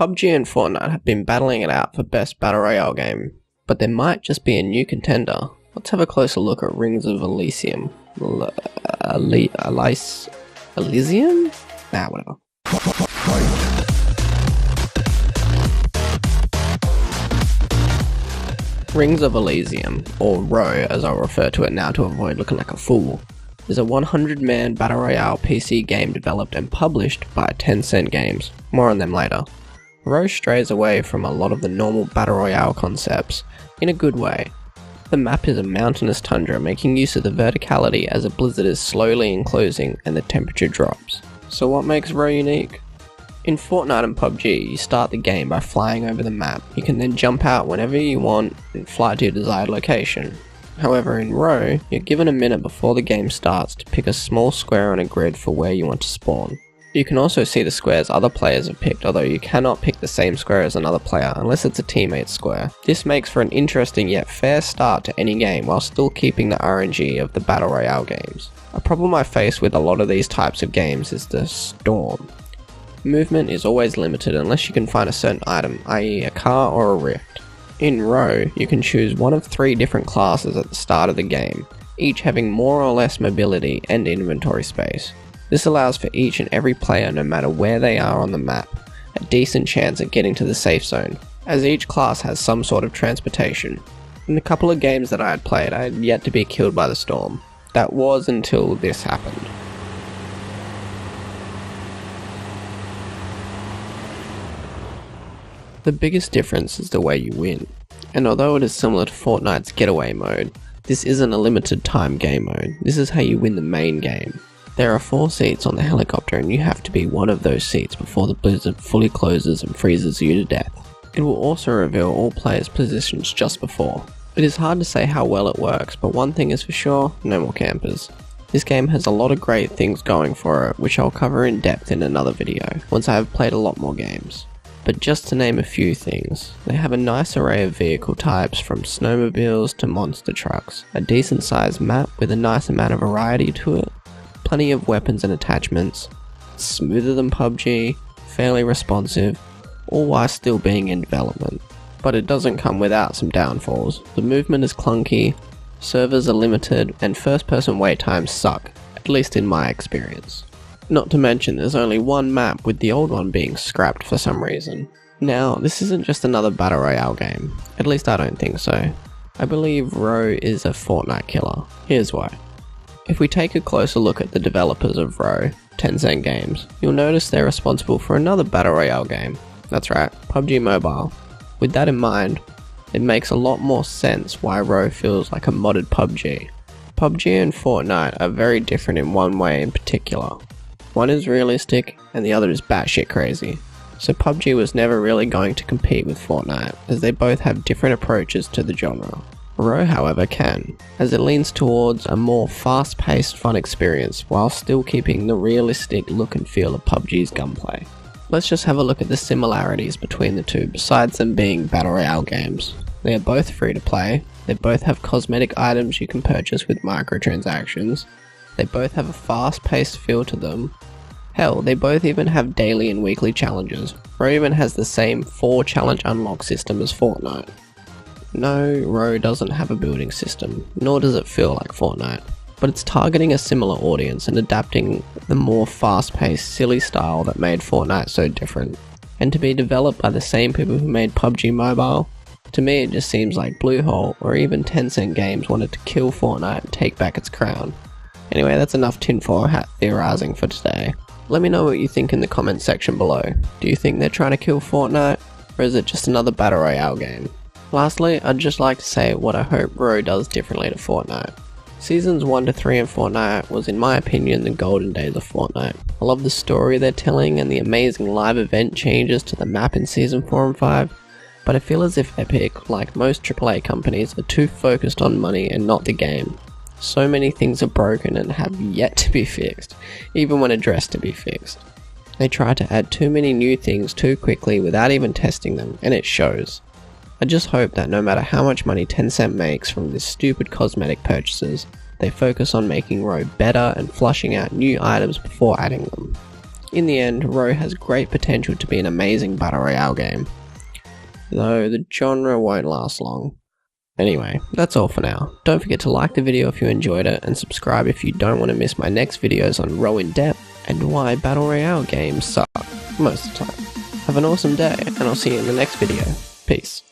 PUBG and Fortnite have been battling it out for best battle royale game, but there might just be a new contender. Let's have a closer look at Rings of Elysium. Elysium? Nah, whatever. Rings of Elysium, or RO as I'll refer to it now to avoid looking like a fool, is a 100-man battle royale PC game developed and published by Tencent Games. More on them later. RO strays away from a lot of the normal battle royale concepts, in a good way. The map is a mountainous tundra, making use of the verticality as a blizzard is slowly enclosing and the temperature drops. So what makes RO unique? In Fortnite and PUBG, you start the game by flying over the map. You can then jump out whenever you want and fly to your desired location. However, in RO, you're given a minute before the game starts to pick a small square on a grid for where you want to spawn. You can also see the squares other players have picked, although you cannot pick the same square as another player unless it's a teammate's square. This makes for an interesting yet fair start to any game while still keeping the RNG of the battle royale games. A problem I face with a lot of these types of games is the storm. Movement is always limited unless you can find a certain item, i.e. a car or a rift. In RO, you can choose one of 3 different classes at the start of the game, each having more or less mobility and inventory space. This allows for each and every player, no matter where they are on the map, a decent chance at getting to the safe zone, as each class has some sort of transportation. In the couple of games that I had played, I had yet to be killed by the storm. That was until this happened. The biggest difference is the way you win, and although it is similar to Fortnite's getaway mode, this isn't a limited time game mode. This is how you win the main game. There are 4 seats on the helicopter and you have to be one of those seats before the blizzard fully closes and freezes you to death. It will also reveal all players' positions just before. It is hard to say how well it works, but one thing is for sure, no more campers. This game has a lot of great things going for it, which I'll cover in depth in another video, once I have played a lot more games. But just to name a few things, they have a nice array of vehicle types from snowmobiles to monster trucks, a decent sized map with a nice amount of variety to it, plenty of weapons and attachments, smoother than PUBG, fairly responsive, all while still being in development. But it doesn't come without some downfalls. The movement is clunky, servers are limited, and first person wait times suck, at least in my experience. Not to mention there's only one map, with the old one being scrapped for some reason. Now, this isn't just another battle royale game. At least I don't think so. I believe RO is a Fortnite killer. Here's why. If we take a closer look at the developers of RO, Tencent Games, you'll notice they're responsible for another battle royale game. That's right, PUBG Mobile. With that in mind, it makes a lot more sense why RO feels like a modded PUBG. PUBG and Fortnite are very different in one way in particular. One is realistic, and the other is batshit crazy. So PUBG was never really going to compete with Fortnite, as they both have different approaches to the genre. RO, however, can, as it leans towards a more fast-paced fun experience, while still keeping the realistic look and feel of PUBG's gunplay. Let's just have a look at the similarities between the two, besides them being battle royale games. They are both free to play, they both have cosmetic items you can purchase with microtransactions, they both have a fast-paced feel to them. Hell, they both even have daily and weekly challenges. RO even has the same 4 challenge unlock system as Fortnite. No, RO doesn't have a building system, nor does it feel like Fortnite, but it's targeting a similar audience and adapting the more fast-paced, silly style that made Fortnite so different. And to be developed by the same people who made PUBG Mobile, to me it just seems like Bluehole or even Tencent Games wanted to kill Fortnite and take back its crown. Anyway, that's enough tinfoil hat theorizing for today. Let me know what you think in the comments section below. Do you think they're trying to kill Fortnite, or is it just another battle royale game? Lastly, I'd just like to say what I hope RO does differently to Fortnite. Seasons 1 to 3 in Fortnite was, in my opinion, the golden days of Fortnite. I love the story they're telling and the amazing live event changes to the map in Season 4 and 5, but I feel as if Epic, like most AAA companies, are too focused on money and not the game. So many things are broken and have yet to be fixed, even when addressed to be fixed. They try to add too many new things too quickly without even testing them, and it shows. I just hope that no matter how much money Tencent makes from this stupid cosmetic purchases, they focus on making RO better and flushing out new items before adding them. In the end, Row has great potential to be an amazing battle royale game, though the genre won't last long. Anyway, that's all for now. Don't forget to like the video if you enjoyed it, and subscribe if you don't want to miss my next videos on Row in depth and why battle royale games suck most of the time. Have an awesome day, and I'll see you in the next video. Peace.